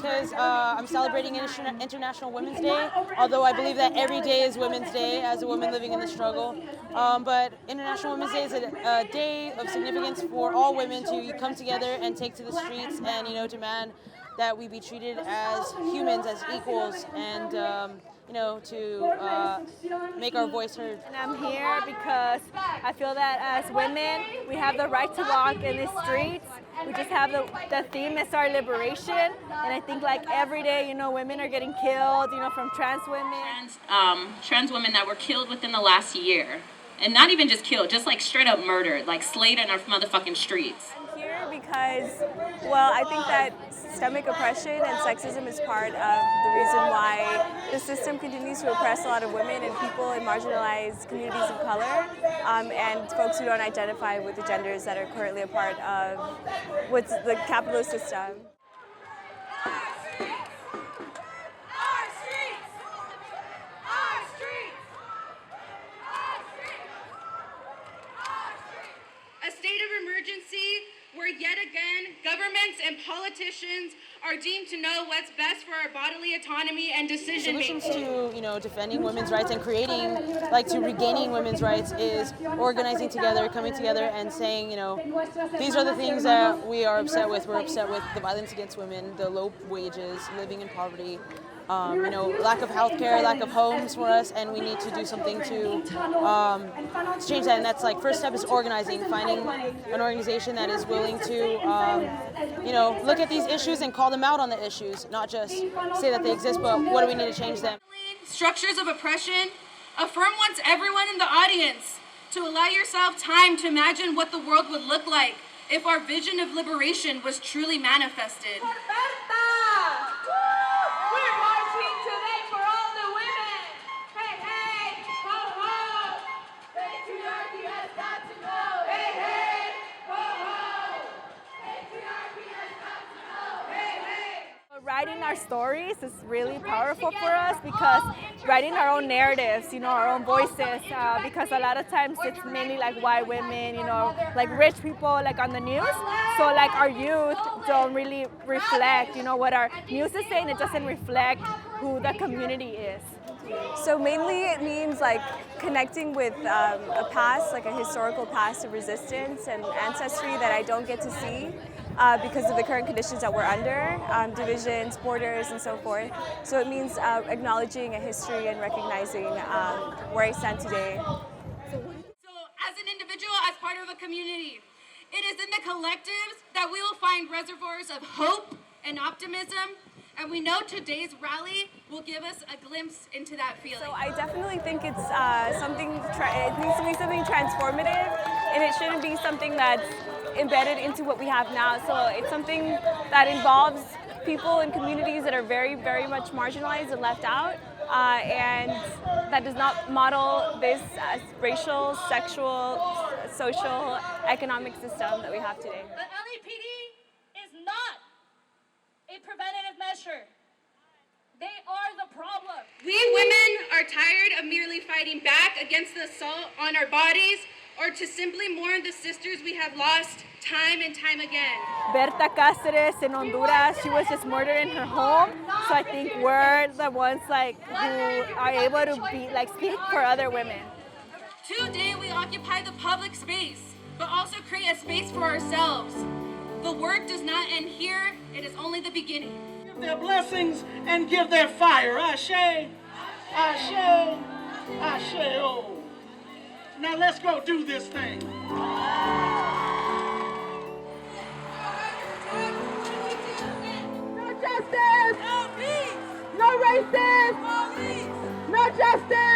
because I'm celebrating International Women's Day, although I believe that every day is Women's Day as a woman living in the struggle. But International Women's Day is a day of significance for all women to come together and take to the streets and, demand that we be treated as humans, as equals, and to make our voice heard. And I'm here because I feel that as women, we have the right to walk in the streets. We just have the theme is our liberation, and I think like every day, women are getting killed, from trans women. Trans women that were killed within the last year. And not even just killed, just like straight up murdered, like slayed in our motherfucking streets. I'm here because, I think that systemic oppression and sexism is part of the reason why the system continues to oppress a lot of women and people in marginalized communities of color, and folks who don't identify with the genders that are currently a part of what's the capitalist system. A state of emergency where yet again governments and politicians are deemed to know what's best for our bodily autonomy and decision making. Solutions to defending women's rights and creating, to regaining women's rights is organizing together, coming together, and saying, these are the things that we are upset with. We're upset with the violence against women, the low wages, living in poverty. Lack of health care, lack of homes for us, and we need to do something to change that. And that's first step is organizing, finding an organization that is willing to, look at these issues and call them out on the issues, not just say that they exist, but what do we need to change them. Structures of oppression. Affirm wants everyone in the audience to allow yourself time to imagine what the world would look like if our vision of liberation was truly manifested. Writing our stories is really powerful for us because writing our own narratives, our own voices, because a lot of times it's mainly white women, rich people on the news. So our youth don't really reflect, what our news is saying. It doesn't reflect who the community is. So mainly it means connecting with a past, a historical past of resistance and ancestry that I don't get to see because of the current conditions that we're under, divisions, borders, and so forth. So it means acknowledging a history and recognizing where I stand today. So as an individual, as part of a community, it is in the collectives that we will find reservoirs of hope and optimism. And we know today's rally will give us a glimpse into that feeling. So I definitely think it's it needs to be something transformative, and it shouldn't be something that's embedded into what we have now. So it's something that involves people in communities that are very, very much marginalized and left out, and that does not model this racial, sexual, social, economic system that we have today. The LAPD is not a preventative measure. They are the problem. We women are tired of merely fighting back against the assault on our bodies or to simply mourn the sisters we have lost time and time again. Berta Cáceres in Honduras, she was just murdered in her home. So I think we're the ones who are able to be speak for other women. Today we occupy the public space, but also create a space for ourselves. The work does not end here, it is only the beginning. Give their blessings and give their fire. Ashe, ashe, ashe, oh. Now let's go do this thing. No justice! No peace! No racism! No justice!